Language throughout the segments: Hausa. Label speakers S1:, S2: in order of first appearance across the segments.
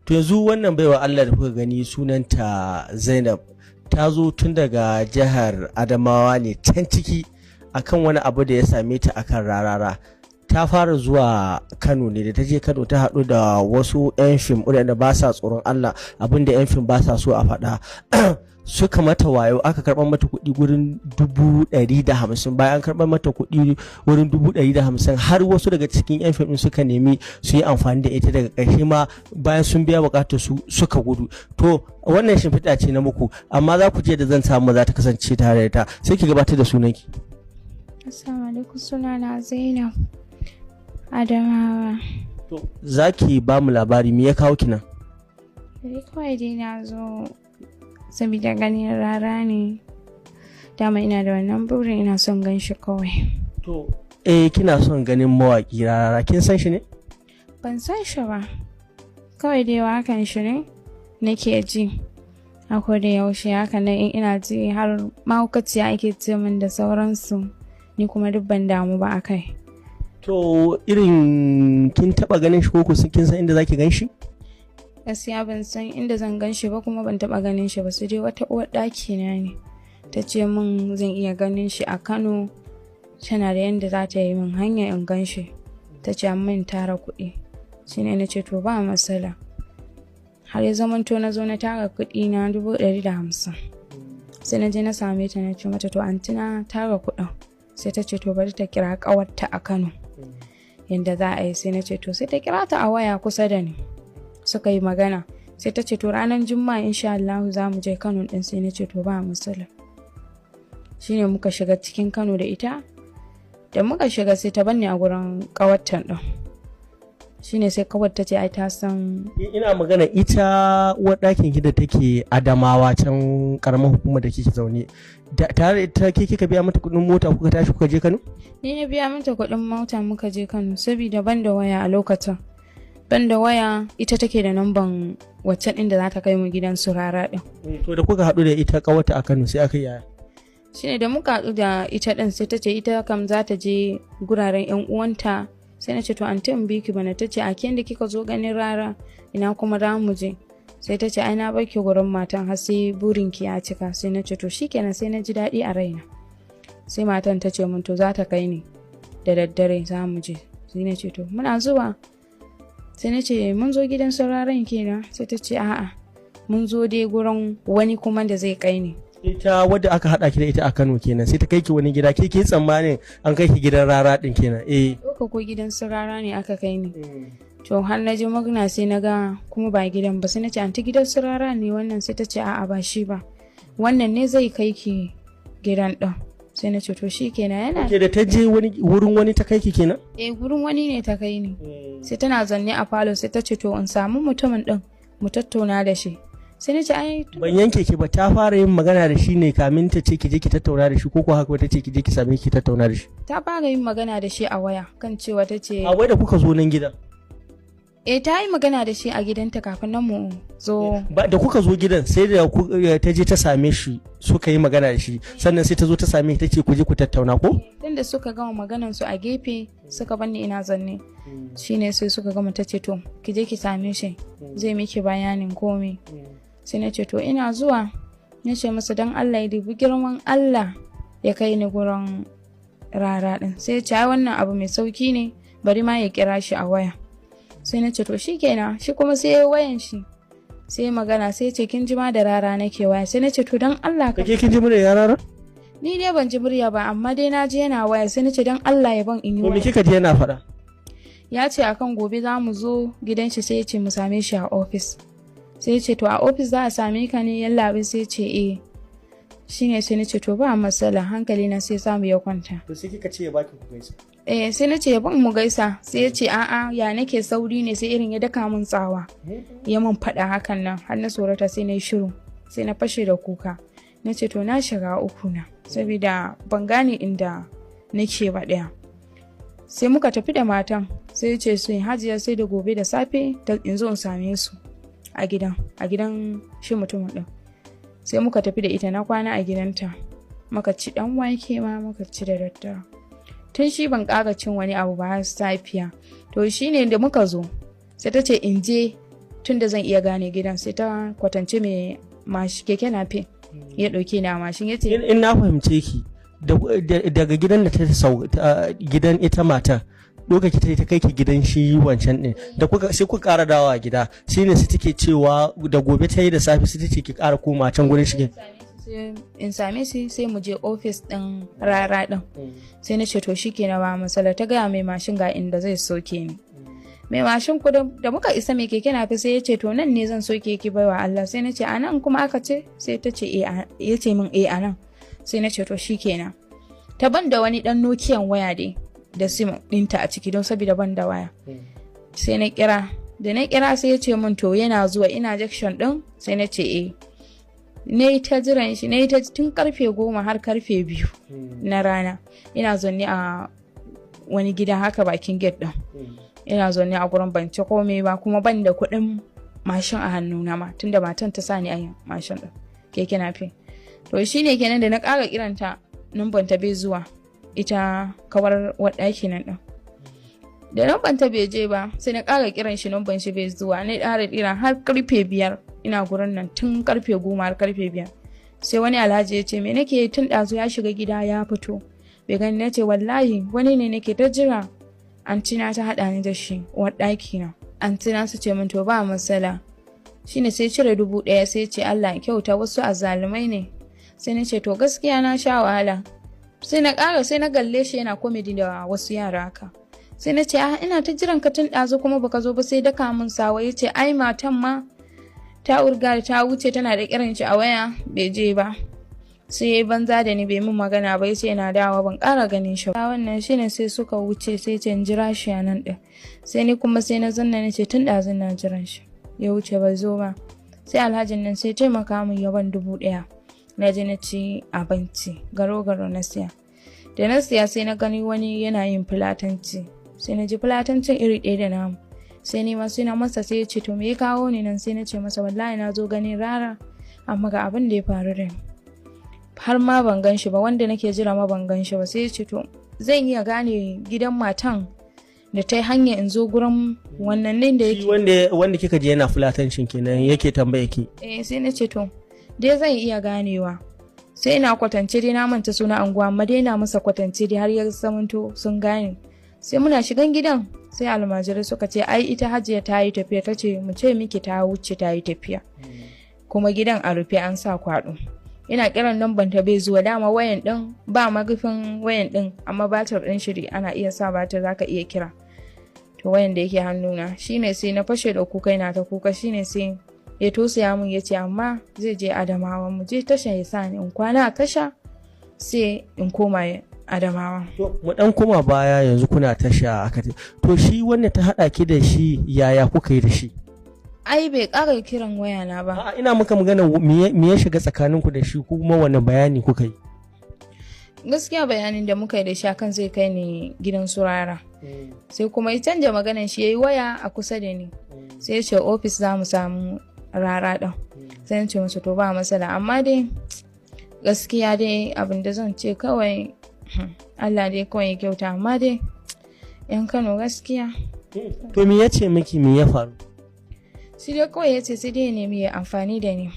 S1: To yanzu wannan baiwa Allah da kuka gani sunanta Zainab ta zo tun daga jihar Adamawa ne can ciki akan wani abu da ya same ta akan rarara. Ta fara zuwa Kano ne, da ta je Kano ta haɗu da wasu 'yan fim waɗanda ba sa tsoron Allah, abinda 'yan fim ba sa so a faɗa. Suka mata wayo, aka karɓar mata kuɗi wurin 150,000. Bayan karɓar mata kuɗi wurin 150,000 har wasu daga cikin 'yan fim suka nemi su yi amfani da ita, daga ƙarshe ma bayan sun biya buƙatar su suka gudu. To wannan shimfiɗa ce na muku, amma za ku je da zan samu za ta kasance tare da ta, sai ki gabatar da sunanki.
S2: Assalamu alaikum, sunana Zainab Adamawa.
S1: To za ki ba mu labari me ya kawo ki nan?
S2: Kawai dai na zo saboda ganin rara ne, dama ina da wannan burin, ina son gan shi kawai.
S1: To kina son ganin mawaƙi rara, kin san shi ne?
S2: Ban san shi ba, kawai dai wakan shi ne nake ji a koda yaushe, haka nan in ina ji har mahaukaciya ake ce min da sauransu, ni kuma duk ban damu ba akai.
S1: To irin kin taba ganin shi ko kin san inda zaki gan shi?
S2: Gaskiya ban san inda zan gan shi ba, kuma ban taba ganin shi ba, sai dai wata uwar ɗaki na ne ta ce min zan iya ganin shi a Kano, tana da yanda za ta yi min hanya in gan shi, ta ce min tara kuɗi. Shine na ce to ba matsala, har ya zamanto na zo na tara kuɗi na 150,000. sai na je na same ta na ce mata to antina tara kuɗin, sai ta ce to bari ta kira ƙawarta a Kano yanda za a yi. Sai na ce to sai ta kira ta a waya kusa da ni, suka yi magana, sai ta ce to ranar Juma'a insha Allah za mu je Kano din. Sai na ce to ba matsala. Shine muka shiga cikin Kano da ita, da muka shiga sai ta banni a gurin ƙawarta din. Shine sai kawar ta ce ai ta san
S1: ina magana ita uwar ɗakin ki da take Adamawa can karamar hukumar da kike zaune, tare ita kika biya mata kuɗin mota kuka tashi kuka je Kano?
S2: Ni na biya mata kuɗin mota muka je Kano, saboda ban da waya a lokacin. Ban da waya, ita take da namban wacce ɗin da za ta kai mu gidan su rara ɗin.
S1: To da kuka haɗu da ita ƙawarta a Kano sai aka yaya?
S2: Shine da muka haɗu da ita ɗin sai ta ce ita kam za ta je guraren 'yan uwanta. Sai na ce to anti in bi ki bana. Ta ce a ken da kika zo ganin rara ina kuma za mu je. Sai ta ce ai na baki gurin matan har sai burin ki ya cika. Sai na ce to shikenan, sai na ji daɗi a raina. Sai matan ta ce mun to za ta kai ni da daddare za mu je. Sai na ce to muna zuwa. Sai na ce mun zo gidan sauraron kenan. Sai ta ce a'a mun zo dai gurin wani kuma da zai kai ni.
S1: Ita wadda aka haɗa ki da ita a Kano kenan, sai ta kai ki wani gida, ke tsammanin an kai ki gidan rara ɗin kenan?
S2: Ko gidan su rara ne aka kai ni. To har na je magana sai na ga kuma ba gidan ba, sai na ce anti gidan su rara ne wannan. Sai ta ce a'a ba shi ba, wannan ne zai kai ki gidan ɗin. Sai na ce to shi kenan yana
S1: da ta je wurin wani ta kai ki kenan?
S2: Wurin wani ne ta kai ni. Sai tana zanne a falo, sai ta ce to in samu mutumin ɗin mu tattauna da shi. Sai na ce ai
S1: ban yanke ki ba, ta fara yin magana da shi ne kamin ta ce ki je ki tattauna da shi, ko haka ta ce ki je ki same ki tattauna da shi?
S2: Ta fara yin magana da shi a waya kan cewa ta ce
S1: a wai da kuka zo nan gidan?
S2: Ta yi magana da shi a gidanta kafin nan mu zo.
S1: Da kuka zo gidan sai da ta je ta same shi suka yi magana da shi, sannan sai ta zo ta same ta ce ku je ku tattauna ko?
S2: Tunda suka gama maganan su a gefe suka banni ina zanne, shine sai suka gama ta ce to ki je ki same shi zai miki bayanin komai. Sai na ce to ina zuwa. Na ce masa don Allah ya dubi girman Allah ya kai ni gurin rara din. Sai ya ce ai wannan abu mai sauki ne, bari ma ya kira shi a waya. Sai na ce to shikenan. Shi kuma sai ya wayan shi sai magana, sai ce kin ji ma da rara nake waya. Sai na ce to don Allah
S1: kake kin ji murya rara?
S2: Ni dai ban ji murya ba, amma dai na ji yana waya. Sai na ce don Allah ya ban in yi waya.
S1: Me kika ji yana faɗa?
S2: Ya ce akan gobe za mu zo gidan shi, sai ya ce mu same shi a office. Sai ce to a ofis za a same ka ne yallaɓe? Sai ce shine. sai na ce to ba matsala, hankali na sai samu ya kwanta.
S1: To sai kika ce ya baki ku gaisa?
S2: Sai na ce ya ban mu gaisa. Sai ya ce a'a ya nake sauri ne, sai irin ya daka min tsawa ya min faɗa hakan nan, har na tsorata sai na yi shiru, sai na fashe da kuka. Na ce to na shiga uku na, saboda ban gane inda nake ba ɗaya. Sai muka tafi da matan, sai ya ce su hajiya sai da gobe da safe in zo in same su a gidan shi mutumin din. Sai muka tafi da ita, na kwana a gidanta, muka ci dan wake ma muka ci da daddare. Tun shi ban ƙara cin wani abu ba har safiya. To shine da muka zo sai ta ce in je tunda zan iya gane gidan sai ta kwatance mai keke nafe ya ɗauke ni a mashin ya ce
S1: in na fahimce ki daga gidan da ta gidan ita matar lokaci ta kai ki gidan shi wancan din da sai kuka ƙara dawowa gida shine sai take cewa da gobe ta yi da safe sai take ki ƙara koma can gurin shige
S2: in same shi sai mu je ofis din rara din sai na ce to shikenan ba matsala ta gaya mai mashin ga inda zai soke ni mai mashin ku da muka isa mai keke na fi sai ya ce to nan ne zan soke ki baiwa Allah sai na ce a nan kuma aka ce sai ta ce ya ce min a nan sai na ce to shikenan ta ban da wani dan nokiyan waya dai da sim dinta a ciki don saboda ban da waya sai na kira da na kira sai ya ce min to yana zuwa ina junction din sai na ce ne ta jiran shi ne ta tun karfe 10 har karfe 2 na rana ina zaune a wani gida haka bakin gate din ina zaune a gurin ban ci komai ba kuma ban da kuɗin mashin a hannuna ma tunda matan ta sa ni a mashin din keke nafe to shine kenan da na ƙara kiranta numban ta bai zuwa ita kawar wadaki nan din da numban ta bai je ba sai na ƙara kiran shi numban shi bai zuwa na ƙara kiran har karfe 5 ina gurin nan tun karfe 10 har karfe 5 sai wani alhaji ya ce me nake tun ɗazu ya shiga gida ya fito bai gani na ce wallahi wani ne nake ta jira antina ta haɗa ni da shi ɗaki na antina su ce min to ba matsala shine sai cire 1000 sai ce Allah ya kyauta wasu azzalumai ne sai na ce to gaskiya na sha wahala sai na ƙara sai na galle shi yana komedi da wasu yara haka sai na ce ina ta jiran ka tun ɗazu kuma baka zo ba sai daka min sawa ya ce ai matan ma ta urga da ta wuce tana da kiran shi a waya bai je ba sai ya yi banza da ni bai min magana ba ya ce yana dawa ban ƙara ganin shi ba wannan shine sai suka wuce sai ce jira shi a nan ɗin sai ni kuma sai na zanna na ce tun ɗazun na jiran shi ya wuce bai zo ba sai alhajin nan sai taimaka min yaban 1000 na je na ci abinci garo na siya da na siya sai na gani wani yana yin fulatanci sai na ji fulatancin iri ɗaya da namu sai ni ma sai na masa sai ya ce to me ya kawo ni nan sai na ce masa wallahi na zo ganin rara amma ga abin da ya faru da ni har ma ban gan shi ba wanda nake jira ma ban gan shi ba sai ya ce to zan iya gane gidan matan da ta yi hanya in zo gurin wannan ne da yake
S1: wanda kika je yana fulatancin kenan yake tambaye ki
S2: sai na ce to dai zan iya ganewa sai ina kwatance dai na manta suna anguwa amma dai na masa kwatance dai har ya zamanto sun gane sai muna shigan gidan sai almajirai suka ce ai ita hajiya ta yi tafiya ta ce mu ce miki ta wuce ta yi tafiya kuma gidan a rufe an sa kwaɗo ina kiran lambar ta bai zuwa dama wayan din ba magufin wayan din amma batir din shiri ana iya sa batir zaka iya kira to wayan da yake hannuna shine sai na fashe da kuka ina ta kuka shine sai ya tosaya mun yace amma zai je Adamawa mu je tasha ya sa ni in kwana a tasha sai in koma Adamawa.
S1: To mu dan koma baya yanzu kuna tasha aka to shi wanda ta hada ki da shi yaya kuka yi da shi?
S2: Ai bai ƙara kiran waya na ba.
S1: A'a ina maka magana me ya shiga tsakaninku da shi ko kuma wani bayani kuka yi?
S2: Gaskiya bayanin da muka yi da shi akan zai kai ni gidan surara. Sai kuma ya canja maganan shi yayi waya a kusa da ni. Sai ya ce office za mu samu rara din. Sai ya ce musu to ba matsala amma dai gaskiya dai abin da zan ce kawai Allah dai kawai ya kyauta amma dai yan Kano gaskiya.
S1: To me yace miki me ya faru?
S2: Shi dai kawai yace sai dai nemi ya amfani da ni.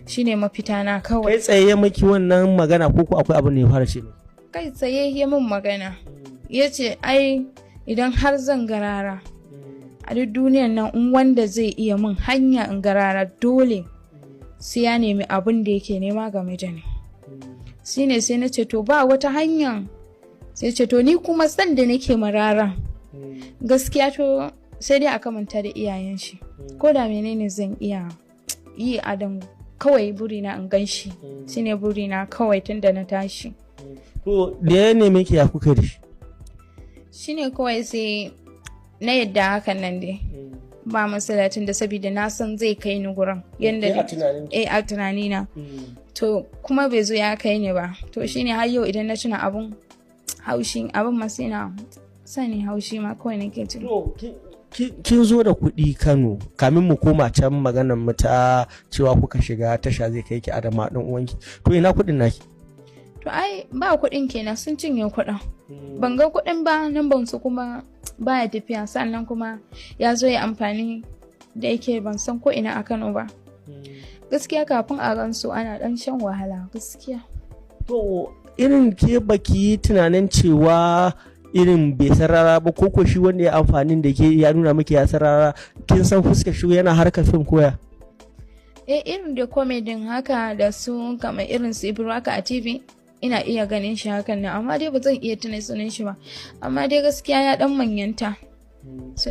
S2: Shine mafita na kawai.
S1: Kai tsaye miki wannan magana ko akwai abin da ya fara ce ne?
S2: Kai tsaye ya min magana. Yace ai idan har zan garara a duk duniyar nan in wanda zai iya min hanya in garara dole sai ya nemi abin da yake nema game da ni. Shine sai na ce to ba wata hanya sai ce to ni kuma san da nake marara gaskiya to sai dai aka manta da iyayen shi ko da menene zan iya yi adam kawai burina in gan shi shine burina kawai tun da na tashi.
S1: To da ya neme ki ya kuka da shi?
S2: Shine kawai sai na yadda hakan nan dai ba masalatin da saboda na san zai kai ni gurin yanda a tunanina to kuma bai zo ya kai ni ba to shine har yau idan na tuna abun haushi abun masu ina sani haushi ma kawai nake ji.
S1: Kin zo da kuɗi Kano kamin mu koma can maganar mu ta cewa kuka shiga tasha zai kai ki Adama ɗan uwanki to ina kuɗin naki?
S2: To ai ba kuɗin kenan sun cinye kuɗin ban ga kuɗin ba nan ban su kuma baya tafiya sannan kuma ya zo ya amfani da yake ban san ko ina a Kano ba. Gaskiya kafin a gansu ana dan shan wahala gaskiya.
S1: To irin ke baki tunanin cewa irin bai sarara ba ko shi wanda ya amfani da ke ya nuna miki ya sarara, kin san fuskar shi yana harkar fim koya?
S2: Irin da komedin haka da su kamar irin su Ibro haka a TV ina iya ganin shi hakan nan, amma dai ba zan iya tuna sunan shi ba, amma dai gaskiya ya dan manyanta.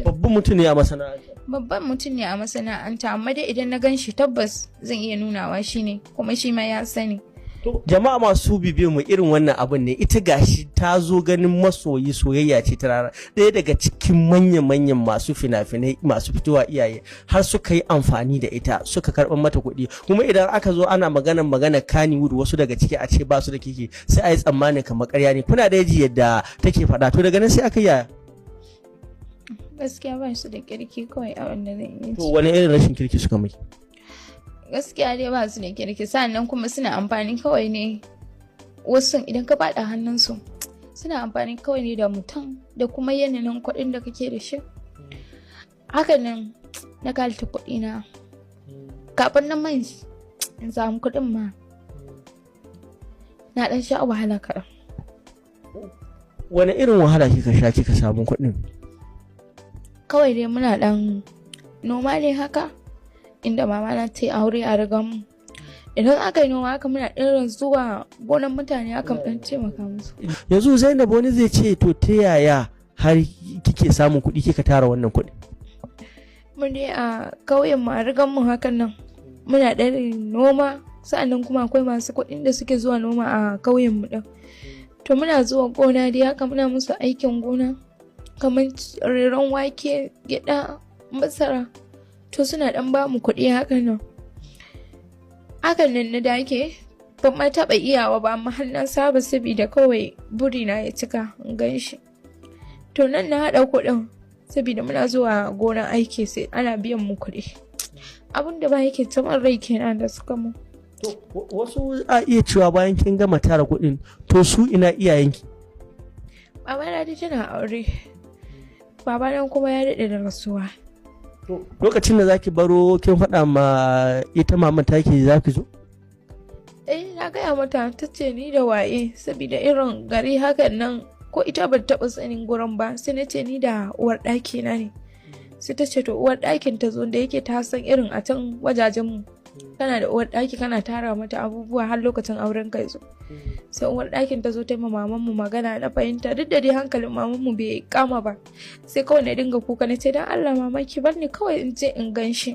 S1: Babban mutum ne a masana'anta.
S2: Babban mutum ne a masana'anta, amma dai idan na gan shi tabbas zan iya nunawa shi ne, kuma shi ma ya sani.
S1: Jama'a masu bibiyar mu irin wannan abin ne, ita gashi ta zo ganin masoyi, soyayya ce ta rara, ɗaya daga cikin manyan masu fina-finai masu fitowa iyaye har suka yi amfani da ita suka karɓar mata kuɗi, kuma idan aka zo ana magana Kannywood wasu daga ciki a ce ba su da kike sai a yi tsammanin kamar ƙarya ne. Kuna da yaji yadda take faɗa, to daga nan sai aka yaya?
S2: Gaskiya ba su da kirki kawai a wanda zan yi.
S1: To wani irin rashin kirki suka mai?
S2: Gaskiya dai ba su da kirki, sannan kuma suna amfani kawai ne, wasu idan ka faɗa hannunsu suna amfani kawai ne da mutum da kuma yanayin kuɗin da kake da shi. Hakanan na kalta kuɗi na kafin nan mai in samu kuɗin ma na ɗan sha wahala kaɗan.
S1: Wani irin wahala kika sha kika samu kuɗin?
S2: Kawai dai muna ɗan noma ne haka, inda mama na ta yi aure a Rigima. Idan aka yi noma haka muna irin zuwa gonan mutane akan ɗan taimaka musu.
S1: Yanzu Zainab wani zai ce to ta yaya har kike samun kuɗi kika tara wannan kuɗi?
S2: Mun dai a ƙauyen mu a Rigima hakan nan muna ɗan noma, sa'annan kuma akwai masu kuɗin da suke zuwa noma a ƙauyen mu ɗin. To muna zuwa gona dai haka muna musu aikin gona kamar reron wake, gyaɗa, masara. To suna dan ba mu kuɗi hakan nan na dake ban ma taɓa iyawa ba, amma har na saba saboda kawai burina ya cika in gan shi. To nan na haɗa kuɗin saboda muna zuwa gonan aiki sai ana biyan mu kuɗi, abin da ba yake taɓa rai kenan da suka mu.
S1: To wasu a iya cewa bayan kin gama tara kuɗin to su ina iyayenki?
S2: Babana dai tana aure, babana kuma ya daɗe da rasuwa.
S1: Lokacin da zaki baro kin faɗa ma ita maman taki zaki zo?
S2: Na gaya mata, ta ce ni da waye, saboda irin gari hakan nan ko ita ba taɓa sanin gurin ba, sai na ce ni da uwar ɗaki na ne. Sai ta ce to uwar ɗakin ta zo da yake ta san irin a can wajajen mu kana da uwar ɗaki kana tara mata abubuwa har lokacin auren kai zo. Sai uwar ɗakin ta zo ta ma maman mu magana, na fahimta duk da dai hankalin maman mu bai kama ba, sai kawai na dinga kuka na ce dan Allah mama ki bar ni kawai in je in gan shi,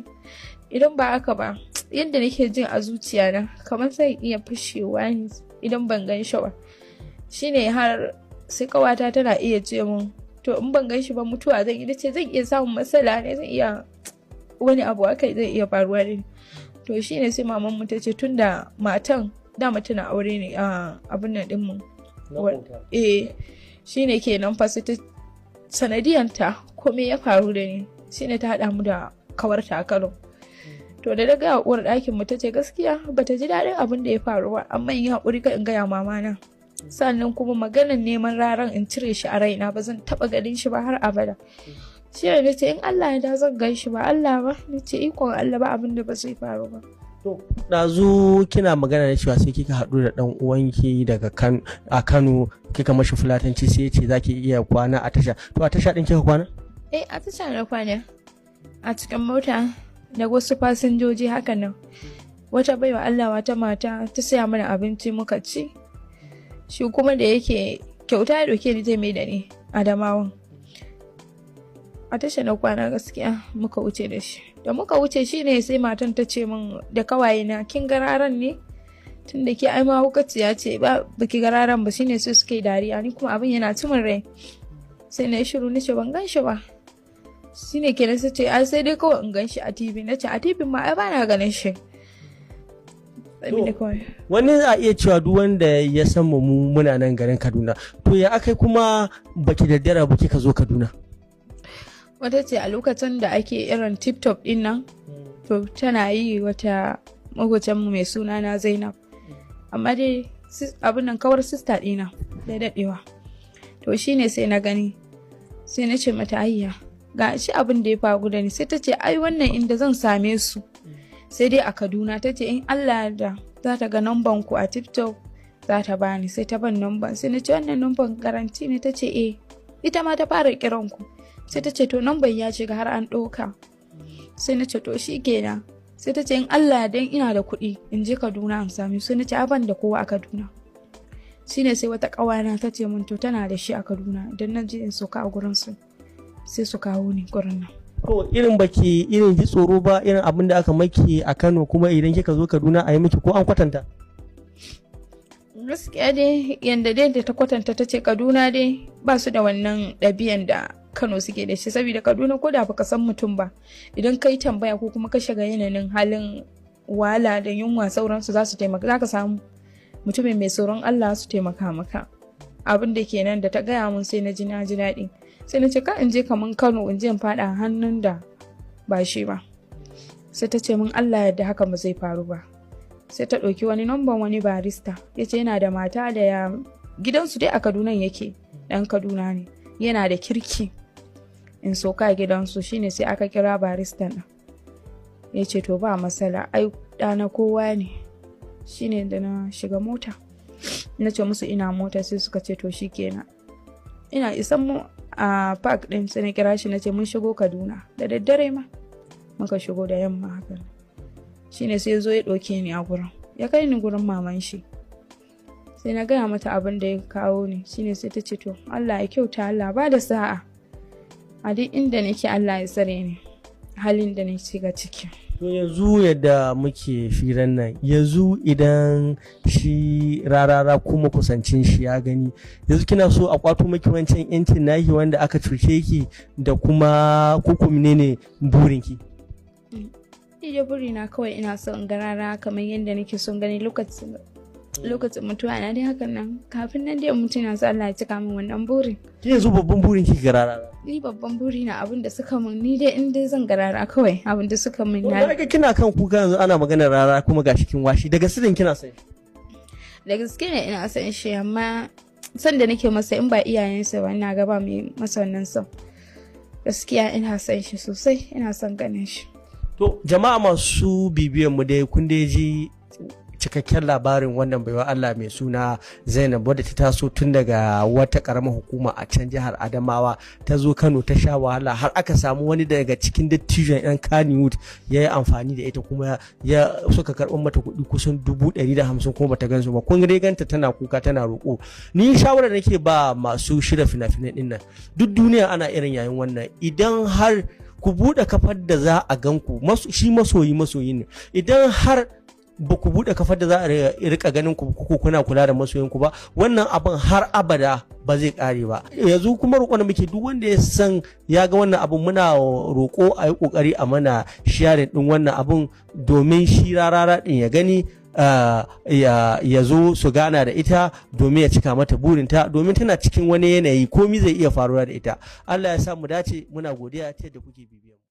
S2: idan ba haka ba yadda nake jin a zuciya na kamar zai iya fashewa ne idan ban gan shi ba. Shine har sai kawata tana iya ce mun to in ban gan shi ba mutuwa zan yi, nace zan iya samun matsala ne, zan iya wani abu haka zai iya faruwa ne. To shine sai maman mu ta ce tunda matan dama tana aure ne a abin nan din mu, shine kenan fa sai ta sanadiyanta komai ya faru da ni, shine ta hada mu da kawarta a Kano. To da daga uwar ɗakin mu tace gaskiya bata ji daɗin abin da ya faru ba, amma in yi haƙuri ka in gaya mama na, sannan kuma maganar neman raran in cire shi a raina, ba zan taɓa ganin shi ba har abada. Shi ne nace in Allah ya da zan gan shi, ba Allah ba, nace ikon Allah ba abin da ba zai faru ba.
S1: To ɗazu kina magana da cewa sai kika haɗu da ɗan uwanki daga Kano kika mashi fulatanci sai ce zaki iya kwana a tasha. To a tasha ɗin kika kwana?
S2: A tasha na kwana a cikin mota da wasu fasinjoji hakan nan. Wata baiwa Allah wata mata ta saya mana abinci muka ci. Shi kuma da yake kyauta ya ɗauke ni zai mai da ni Adamawan. A tasha na kwana gaskiya muka wuce da shi. Da muka wuce shi ne sai matan ta ce min da kawaye na kin gararan ne? Tun da ke ai ma hukaciya ce ba baki gararan ba, shine su suke dariya, ni kuma abin yana cimin rai. Sai na yi shiru na ce ban gan shi ba. Shine kenan sai ce ai sai dai kawai in gan shi a TV. Na ce a TV ma ai bana ganin shi.
S1: Wani za a iya cewa duk wanda ya san mu muna nan garin Kaduna. To ya akai kuma baki daddara ba kika zo Kaduna?
S2: Wata ce a lokacin da ake irin tip-top din nan, to tana yi wata magocanmu mai suna na Zainab. Amma dai abin nan kawar sista ɗina da daɗewa. To shi ne sai na gani, sai na ce mata ayya ga shi abin da ya faru da ni. Sai ta ce ai wannan inda zan same su sai dai a Kaduna. Ta ce in Allah da za ta ga namban ku a TikTok za ta bani. Sai ta ban namban, sai na ce wannan namban garanti ne? Ta ce ita ma ta fara kiran ku. Sai ta ce to namban ya shiga har an ɗauka. Sai na ce to shi kenan. Sai ta ce in Allah dan ina da kuɗi in je Kaduna in same su. Na ce ban da kowa a Kaduna. Shine sai wata ƙawana ta ce mun to tana da shi a Kaduna, idan na je in soka a gurin su sai su kawo ni gurin nan.
S1: To irin baki irin ji tsoro ba irin abin da aka maki a Kano kuma idan kika zo Kaduna a yi miki ko an kwatanta?
S2: Gaskiya dai yanda dai da ta kwatanta ta ce Kaduna dai ba su da wannan ɗabi'an da Kano suke da shi, saboda Kaduna ko da baka san mutum ba idan kai tambaya ko kuma ka shiga yanayin halin wahala da yunwa sauransu za su taimaka, za ka samu mutumin mai tsoron Allah su taimaka maka. Abin da kenan da ta gaya mun sai na ji daɗi. Sai na ce ka in je kaman Kano in je in faɗa hannun da ba shi ba. Sai ta ce min Allah yadda haka ba zai faru ba. Sai ta ɗauki wani namban wani barista, ya ce yana da mata da ya gidansu dai a Kaduna yake, ɗan Kaduna ne, yana da kirki. In soka gidansu shine sai aka kira barista ɗin. Ya ce to ba matsala, ai ɗana kowa ne. Shine da na shiga mota na ce musu ina mota, sai suka ce to shikenan. Ina isan mu a park din sai na kira shi na ce mun shigo Kaduna da daddare ma muka shigo da yamma haka. Shine sai zo ya ɗauke ni a gurin, ya kai ni gurin maman shi. Sai na gaya mata abin da ya kawo ni. Shine sai ta ce to Allah ya kyauta, Allah ba da sa'a a duk inda nake, Allah ya tsare ni halin da nake shiga ciki.
S1: To yanzu yadda muke firan nan, yanzu idan shi rarara kuma kusancin shi ya gani, yanzu kina so a kwato maki wancan yancin nahi wanda aka cuce ki da kuma kukumne ne burinki?
S2: Ije burina kawai ina son in ga rara kamar yadda nake son gani lokacin mutuwa na dai hakan nan, kafin nan dai mutum na so Allah ya cika min wannan burin.
S1: Yanzu babban burin ki ga rarara?
S2: Ni babban buri na abin da suka min, ni dai in dai zan garara kawai abin da suka min na.
S1: Daga kina kan kuka yanzu ana maganar rara kuma gashi kin washi, daga sidin kina son shi?
S2: Da gaske ne ina son shi, amma san da nake masa in ba iyayensa ba ina ga ba mai masa wannan son. Gaskiya ina son shi sosai, ina son ganin shi.
S1: To jama'a masu bibiyan mu dai kun dai ji cikakken labarin wannan baiwa Allah mai suna Zainab, wadda ta taso tun daga wata karamar hukuma a can jihar Adamawa ta zo Kano, ta sha wahala har aka samu wani daga cikin dattijon yan Kannywood ya yi amfani da ita kuma ya suka karɓar mata kuɗi kusan 150 kuma bata gansu ba. Kun ganta tana kuka tana roƙo. Ni shawara da nake ba masu shirya fina-finai ɗin nan, duk duniya ana irin yayin wannan, idan har ku buɗe kafar da za a ganku, shi masoyi ne, idan har ba ku buɗe kafar da za a rika ganin ku kuna kula da masoyinku ba, wannan abin har abada ba zai ƙare ba. Yanzu kuma roƙon da muke duk wanda ya san ya ga wannan abin, muna roƙo a yi ƙoƙari a mana sharing ɗin wannan abin domin shi rarara ɗin ya gani, ya zo su gana da ita domin ya cika mata burinta, domin tana cikin wani yanayi komi zai iya faruwa da ita. Allah ya sa mu dace, muna godiya ta yadda kuke bibiya.